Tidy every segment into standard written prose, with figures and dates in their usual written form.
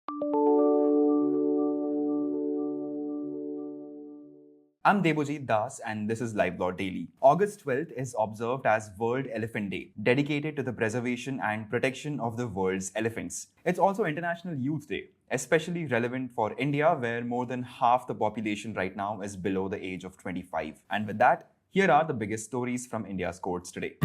I'm Devojit Das and this is LiveLaw Daily. August 12th is observed as World Elephant Day, dedicated to the preservation and protection of the world's elephants. It's also International Youth Day, especially relevant for India where more than half the population right now is below the age of 25. And with that, here are the biggest stories from India's courts today.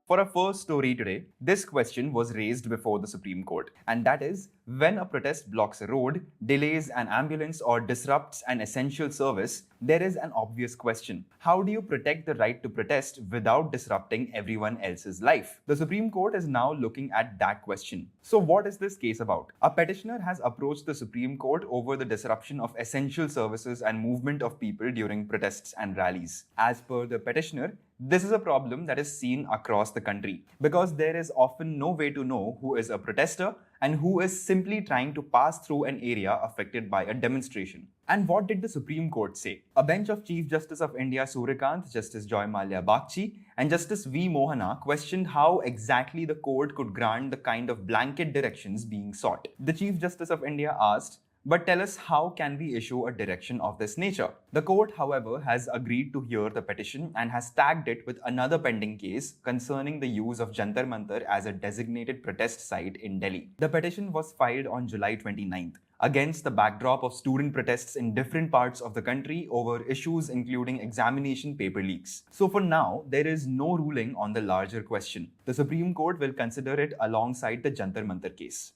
For our first story today, this question was raised before the Supreme Court, and that is, when a protest blocks a road, delays an ambulance, or disrupts an essential service, there is an obvious question. How do you protect the right to protest without disrupting everyone else's life? The Supreme Court is now looking at that question. So what is this case about? A petitioner has approached the Supreme Court over the disruption of essential services and movement of people during protests and rallies. As per the petitioner, this is a problem that is seen across the country because there is often no way to know who is a protester and who is simply trying to pass through an area affected by a demonstration. And what did the Supreme Court say? A bench of Chief Justice of India Suryakant, Justice Joy Mallya Bagchi, and Justice V. Mohana questioned how exactly the court could grant the kind of blanket directions being sought. The Chief Justice of India asked, "But tell us, how can we issue a direction of this nature?" The court, however, has agreed to hear the petition and has tagged it with another pending case concerning the use of Jantar Mantar as a designated protest site in Delhi. The petition was filed on July 29th against the backdrop of student protests in different parts of the country over issues including examination paper leaks. So for now, there is no ruling on the larger question. The Supreme Court will consider it alongside the Jantar Mantar case.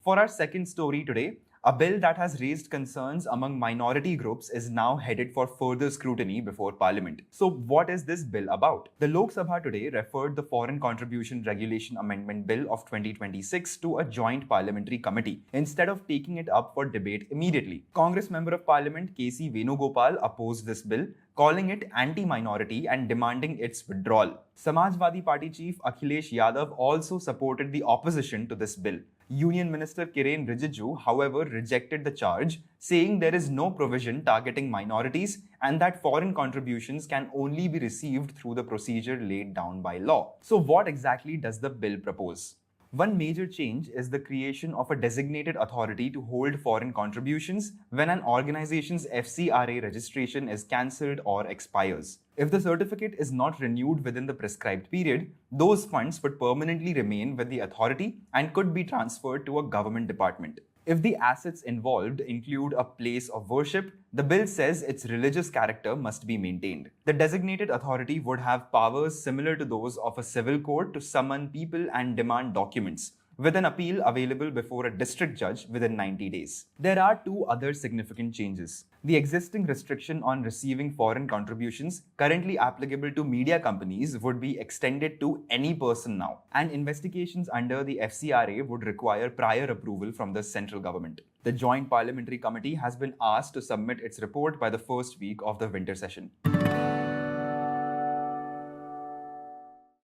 For our second story today, a bill that has raised concerns among minority groups is now headed for further scrutiny before Parliament. So what is this bill about? The Lok Sabha today referred the Foreign Contribution Regulation Amendment Bill of 2026 to a joint parliamentary committee instead of taking it up for debate immediately. Congress Member of Parliament K.C. Venugopal opposed this bill, calling it anti-minority and demanding its withdrawal. Samajwadi Party Chief Akhilesh Yadav also supported the opposition to this bill. Union Minister Kiren Rijiju, however, rejected the charge, saying there is no provision targeting minorities and that foreign contributions can only be received through the procedure laid down by law. So what exactly does the bill propose? One major change is the creation of a designated authority to hold foreign contributions when an organization's FCRA registration is cancelled or expires. If the certificate is not renewed within the prescribed period, those funds would permanently remain with the authority and could be transferred to a government department. If the assets involved include a place of worship, the bill says its religious character must be maintained. The designated authority would have powers similar to those of a civil court to summon people and demand documents, with an appeal available before a district judge within 90 days. There are two other significant changes. The existing restriction on receiving foreign contributions currently applicable to media companies would be extended to any person now, and investigations under the FCRA would require prior approval from the central government. The Joint Parliamentary Committee has been asked to submit its report by the first week of the winter session.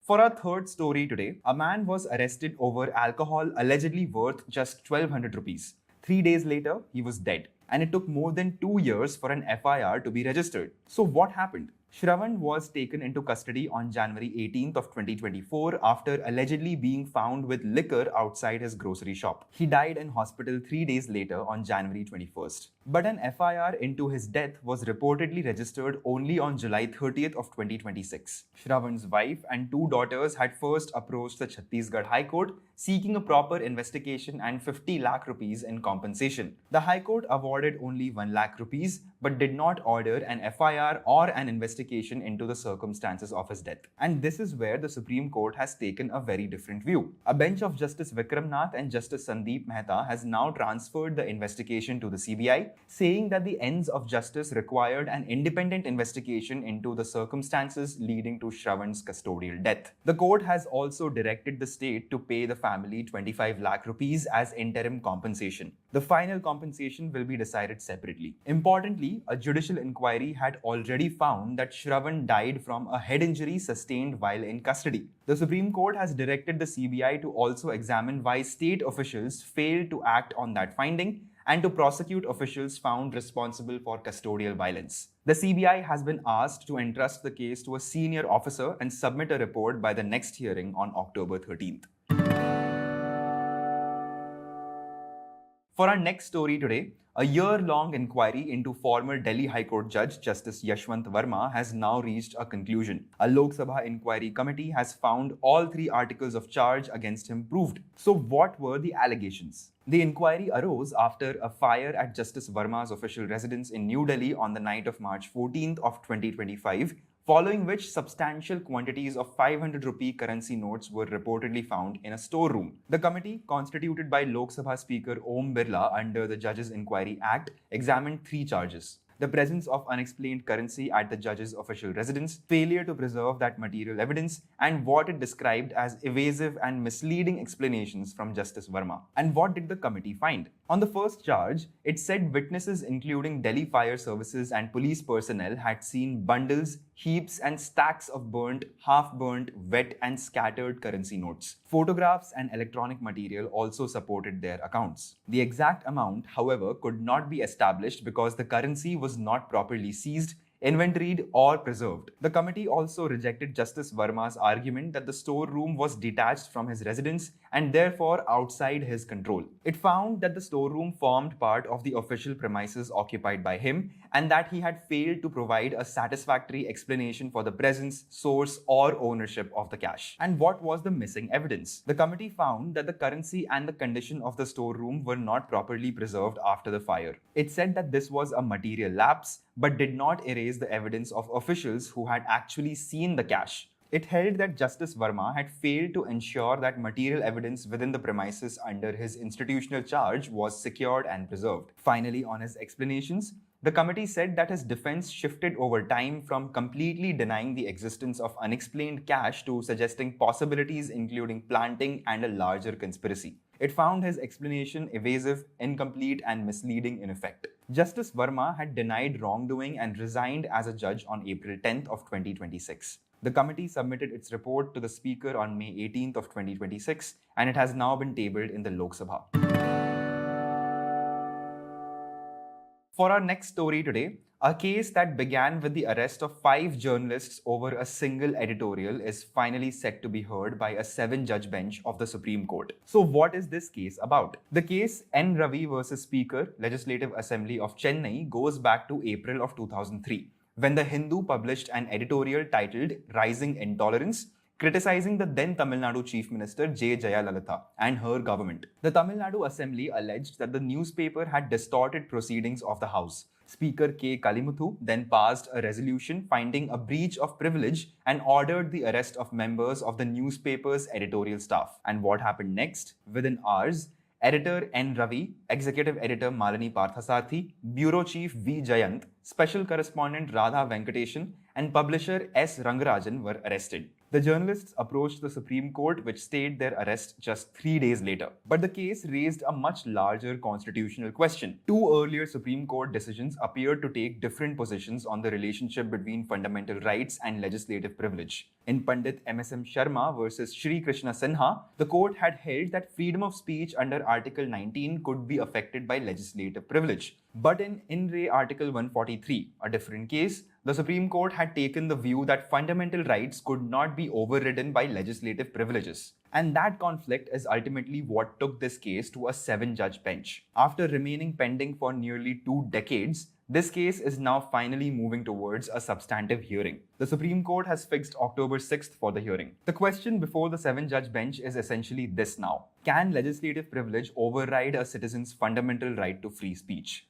For our third story today, a man was arrested over alcohol allegedly worth just 1200 rupees. 3 days later, he was dead, and it took more than 2 years for an FIR to be registered. So what happened? Shravan was taken into custody on January 18th of 2024 after allegedly being found with liquor outside his grocery shop. He died in hospital 3 days later on January 21st. But an FIR into his death was reportedly registered only on July 30th of 2026. Shravan's wife and 2 daughters had first approached the Chhattisgarh High Court seeking a proper investigation and 50 lakh rupees in compensation. The High Court awarded only 1 lakh rupees but did not order an FIR or an investigation into the circumstances of his death. And this is where the Supreme Court has taken a very different view. A bench of Justice Vikram Nath and Justice Sandeep Mehta has now transferred the investigation to the CBI, saying that the ends of justice required an independent investigation into the circumstances leading to Shravan's custodial death. The court has also directed the state to pay the family 25 lakh rupees as interim compensation. The final compensation will be decided separately. Importantly, a judicial inquiry had already found that Shravan died from a head injury sustained while in custody. The Supreme Court has directed the CBI to also examine why state officials failed to act on that finding and to prosecute officials found responsible for custodial violence. The CBI has been asked to entrust the case to a senior officer and submit a report by the next hearing on October 13th. For our next story today, a year-long inquiry into former Delhi High Court Judge Justice Yashwant Varma has now reached a conclusion. A Lok Sabha inquiry committee has found all 3 articles of charge against him proved. So what were the allegations? The inquiry arose after a fire at Justice Varma's official residence in New Delhi on the night of March 14th of 2025, following which substantial quantities of 500 rupee currency notes were reportedly found in a storeroom. The committee, constituted by Lok Sabha Speaker Om Birla under the Judges Inquiry Act, examined 3 charges: the presence of unexplained currency at the judge's official residence, failure to preserve that material evidence, and what it described as evasive and misleading explanations from Justice Varma. And what did the committee find? On the first charge, it said witnesses including Delhi Fire Services and police personnel had seen bundles, heaps and stacks of burnt, half-burnt, wet and scattered currency notes. Photographs and electronic material also supported their accounts. The exact amount, however, could not be established because the currency was not properly seized, inventoried or preserved. The committee also rejected Justice Varma's argument that the storeroom was detached from his residence and therefore outside his control. It found that the storeroom formed part of the official premises occupied by him and that he had failed to provide a satisfactory explanation for the presence, source or ownership of the cash. And what was the missing evidence? The committee found that the currency and the condition of the storeroom were not properly preserved after the fire. It said that this was a material lapse but did not erase the evidence of officials who had actually seen the cash. It held that Justice Varma had failed to ensure that material evidence within the premises under his institutional charge was secured and preserved. Finally, on his explanations, the committee said that his defense shifted over time from completely denying the existence of unexplained cash to suggesting possibilities including planting and a larger conspiracy. It found his explanation evasive, incomplete, and misleading in effect. Justice Varma had denied wrongdoing and resigned as a judge on April 10th of 2026. The committee submitted its report to the Speaker on May 18th of 2026, and it has now been tabled in the Lok Sabha. For our next story today, a case that began with the arrest of 5 journalists over a single editorial is finally set to be heard by a 7-judge bench of the Supreme Court. So what is this case about? The case N. Ravi versus Speaker, Legislative Assembly of Chennai goes back to April of 2003, when the Hindu published an editorial titled Rising Intolerance, criticizing the then Tamil Nadu Chief Minister J. Jayalalitha and her government. The Tamil Nadu Assembly alleged that the newspaper had distorted proceedings of the House. Speaker K. Kalimuthu then passed a resolution finding a breach of privilege and ordered the arrest of members of the newspaper's editorial staff. And what happened next? Within hours, Editor N. Ravi, Executive Editor Malini Parthasarthi, Bureau Chief V. Jayant, Special Correspondent Radha Venkatesan, and Publisher S. Rangarajan were arrested. The journalists approached the Supreme Court, which stayed their arrest just 3 days later. But the case raised a much larger constitutional question. 2 earlier Supreme Court decisions appeared to take different positions on the relationship between fundamental rights and legislative privilege. In Pandit M.S.M. Sharma versus Shri Krishna Sinha, the court had held that freedom of speech under Article 19 could be affected by legislative privilege. But in Re Article 143, a different case, the Supreme Court had taken the view that fundamental rights could not be overridden by legislative privileges. And that conflict is ultimately what took this case to a 7-judge bench. After remaining pending for nearly 2 decades, this case is now finally moving towards a substantive hearing. The Supreme Court has fixed October 6th for the hearing. The question before the 7-judge bench is essentially this now: can legislative privilege override a citizen's fundamental right to free speech?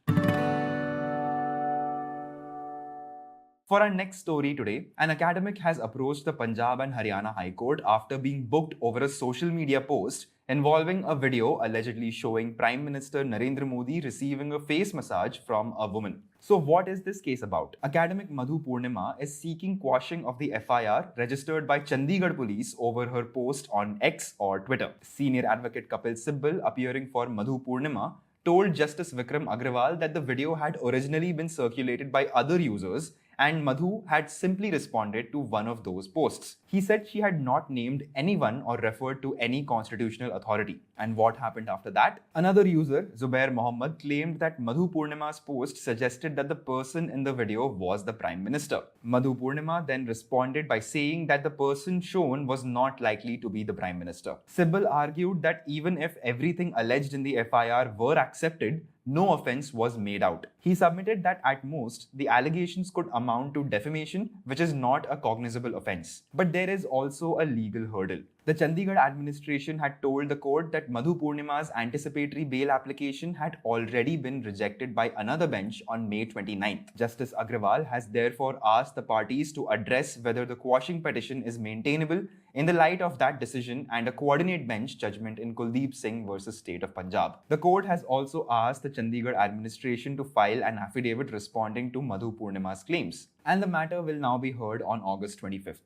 For our next story today, an academic has approached the Punjab and Haryana High Court after being booked over a social media post involving a video allegedly showing Prime Minister Narendra Modi receiving a face massage from a woman. So what is this case about? Academic Madhu Purnima is seeking quashing of the FIR registered by Chandigarh police over her post on X or Twitter. Senior advocate Kapil Sibal, appearing for Madhu Purnima, told Justice Vikram Agrawal that the video had originally been circulated by other users and Madhu had simply responded to one of those posts. He said she had not named anyone or referred to any constitutional authority. And what happened after that? Another user, Zubair Mohammed, claimed that Madhu Purnima's post suggested that the person in the video was the Prime Minister. Madhu Purnima then responded by saying that the person shown was not likely to be the Prime Minister. Sibal argued that even if everything alleged in the FIR were accepted, no offense was made out. He submitted that at most, the allegations could amount to defamation, which is not a cognizable offense. But there is also a legal hurdle. The Chandigarh administration had told the court that Madhu Purnima's anticipatory bail application had already been rejected by another bench on May 29th. Justice Agrawal has therefore asked the parties to address whether the quashing petition is maintainable in the light of that decision and a coordinate bench judgment in Kuldeep Singh versus State of Punjab. The court has also asked the Chandigarh administration to file an affidavit responding to Madhu Purnima's claims, and the matter will now be heard on August 25th.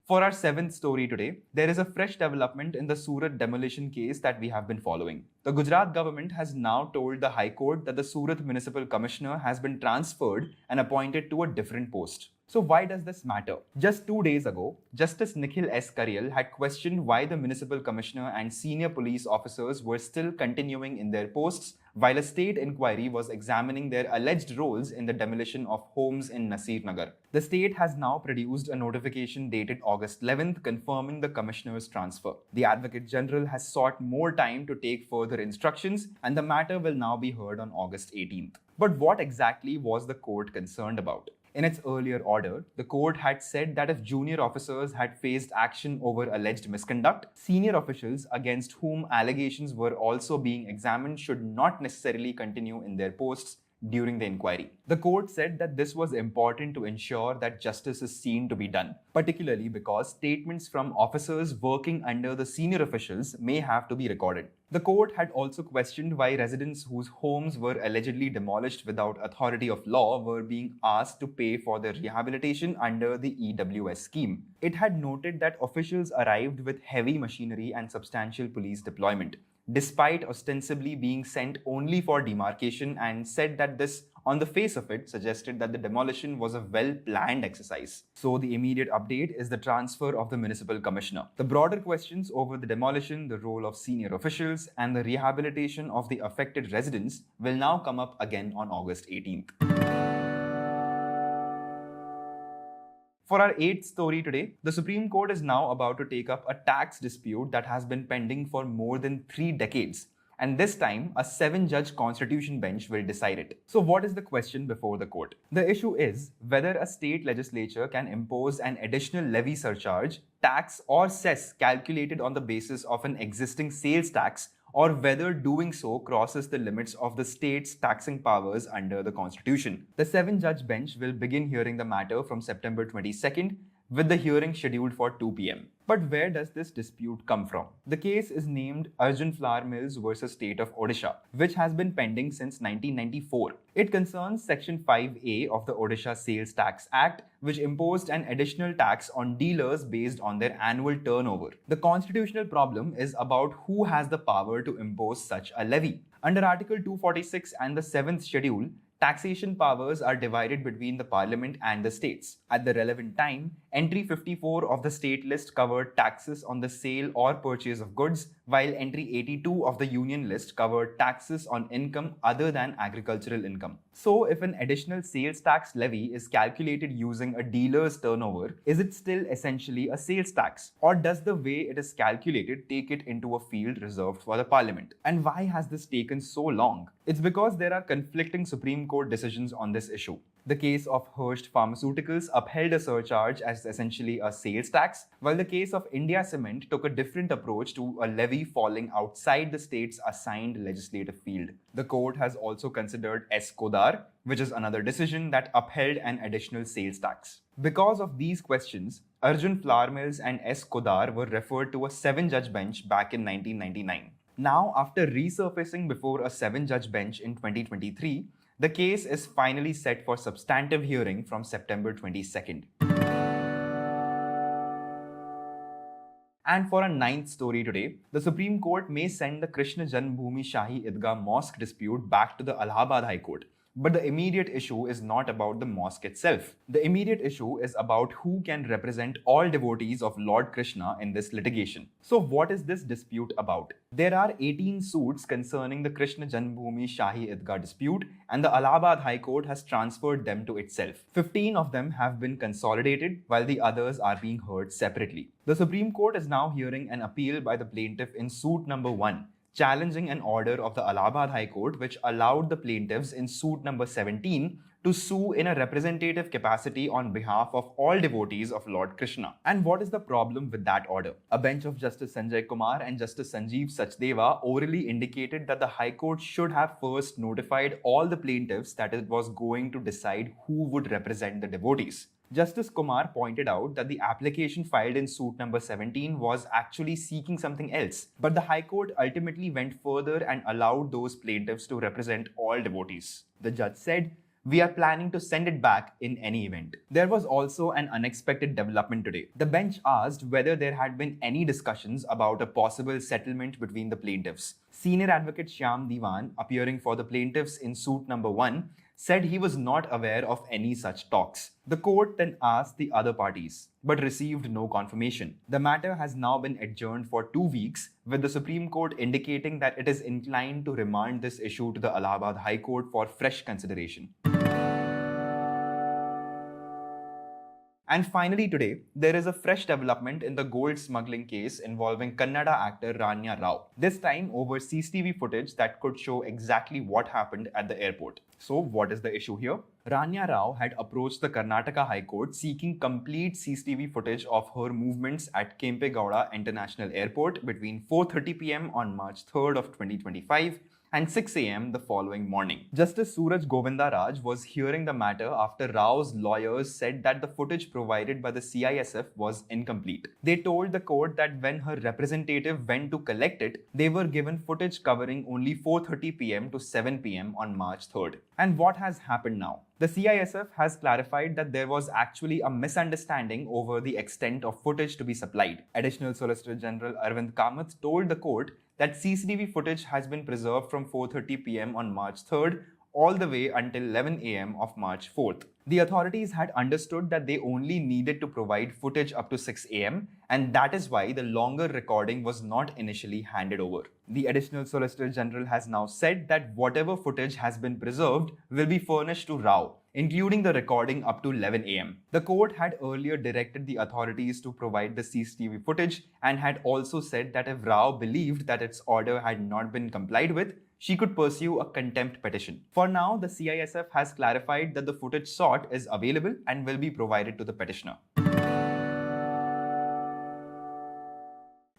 For our seventh story today, there is a fresh development in the Surat demolition case that we have been following. The Gujarat government has now told the High Court that the Surat Municipal Commissioner has been transferred and appointed to a different post. So why does this matter? Just 2 days ago, Justice Nikhil S. Karyal had questioned why the Municipal Commissioner and senior police officers were still continuing in their posts while a state inquiry was examining their alleged roles in the demolition of homes in Nasir Nagar. The state has now produced a notification dated August 11th confirming the Commissioner's transfer. The Advocate General has sought more time to take further instructions, and the matter will now be heard on August 18th. But what exactly was the court concerned about? In its earlier order, the court had said that if junior officers had faced action over alleged misconduct, senior officials against whom allegations were also being examined should not necessarily continue in their posts during the inquiry. The court said that this was important to ensure that justice is seen to be done, particularly because statements from officers working under the senior officials may have to be recorded. The court had also questioned why residents whose homes were allegedly demolished without authority of law were being asked to pay for their rehabilitation under the EWS scheme. It had noted that officials arrived with heavy machinery and substantial police deployment, despite ostensibly being sent only for demarcation, and said that this, on the face of it, suggested that the demolition was a well-planned exercise. So the immediate update is the transfer of the municipal commissioner. The broader questions over the demolition, the role of senior officials, and the rehabilitation of the affected residents will now come up again on August 18th. For our eighth story today, the Supreme Court is now about to take up a tax dispute that has been pending for more than 3 decades. And this time, a 7-judge constitution bench will decide it. So what is the question before the court? The issue is whether a state legislature can impose an additional levy surcharge, tax or cess calculated on the basis of an existing sales tax, or whether doing so crosses the limits of the state's taxing powers under the Constitution. The 7-judge bench will begin hearing the matter from September 22nd, with the hearing scheduled for 2 p.m. But where does this dispute come from? The case is named Arjun Flour Mills versus State of Odisha, which has been pending since 1994. It concerns Section 5A of the Odisha Sales Tax Act, which imposed an additional tax on dealers based on their annual turnover. The constitutional problem is about who has the power to impose such a levy. Under Article 246 and the 7th Schedule, taxation powers are divided between the Parliament and the states. At the relevant time, Entry 54 of the state list covered taxes on the sale or purchase of goods, while Entry 82 of the Union list covered taxes on income other than agricultural income. So, if an additional sales tax levy is calculated using a dealer's turnover, is it still essentially a sales tax? Or does the way it is calculated take it into a field reserved for the Parliament? And why has this taken so long? It's because there are conflicting Supreme Court decisions on this issue. The case of Hearst Pharmaceuticals upheld a surcharge as essentially a sales tax, while the case of India Cement took a different approach to a levy falling outside the state's assigned legislative field. The court has also considered S. Kodar, which is another decision that upheld an additional sales tax. Because of these questions, Arjun Flour Mills and S. Kodar were referred to a 7-judge bench back in 1999. Now, after resurfacing before a 7-judge bench in 2023, the case is finally set for substantive hearing from September 22nd. And for a 9th story today, the Supreme Court may send the Krishna Janmabhoomi Shahi Idgah mosque dispute back to the Allahabad High Court, But the immediate issue is not about the mosque itself. The immediate issue is about who can represent all devotees of Lord Krishna in this litigation. So what is this dispute about? There are 18 suits concerning the Krishna Janmabhoomi Shahi Idgah dispute, and the Allahabad High Court has transferred them to itself. 15 of them have been consolidated, while the others are being heard separately. The Supreme Court is now hearing an appeal by the plaintiff in suit number 1, challenging an order of the Allahabad High Court which allowed the plaintiffs in suit number 17 to sue in a representative capacity on behalf of all devotees of Lord Krishna. And what is the problem with that order? A bench of Justice Sanjay Kumar and Justice Sanjeev Sachdeva orally indicated that the High Court should have first notified all the plaintiffs that it was going to decide who would represent the devotees. Justice Kumar pointed out that the application filed in suit number 17 was actually seeking something else, but the High Court ultimately went further and allowed those plaintiffs to represent all devotees. The judge said, "We are planning to send it back in any event." There was also an unexpected development today. The bench asked whether there had been any discussions about a possible settlement between the plaintiffs. Senior advocate Shyam Diwan, appearing for the plaintiffs in suit number 1, said he was not aware of any such talks. The court then asked the other parties, but received no confirmation. The matter has now been adjourned for 2 weeks, with the Supreme Court indicating that it is inclined to remand this issue to the Allahabad High Court for fresh consideration. And finally today, there is a fresh development in the gold smuggling case involving Kannada actor Ranya Rao. This time over CCTV footage that could show exactly what happened at the airport. So what is the issue here? Ranya Rao had approached the Karnataka High Court seeking complete CCTV footage of her movements at Kempegowda International Airport between 4:30 p.m. on March 3rd of 2025 and 6 a.m. the following morning. Justice Suraj Govindaraj was hearing the matter after Rao's lawyers said that the footage provided by the CISF was incomplete. They told the court that when her representative went to collect it, they were given footage covering only 4:30 p.m. to 7 p.m. on March 3rd. And what has happened now? The CISF has clarified that there was actually a misunderstanding over the extent of footage to be supplied. Additional Solicitor General Arvind Kamath told the court that CCTV footage has been preserved from 4:30 p.m. on March 3rd all the way until 11 a.m. of March 4th. The authorities had understood that they only needed to provide footage up to 6 a.m. and that is why the longer recording was not initially handed over. The Additional Solicitor General has now said that whatever footage has been preserved will be furnished to Rao, including the recording up to 11 a.m. The court had earlier directed the authorities to provide the CCTV footage and had also said that if Rao believed that its order had not been complied with, she could pursue a contempt petition. For now, the CISF has clarified that the footage sought is available and will be provided to the petitioner.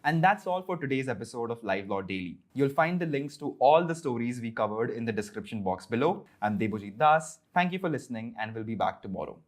And that's all for today's episode of LiveLaw Daily. You'll find the links to all the stories we covered in the description box below. I'm Debojit Das. Thank you for listening and we'll be back tomorrow.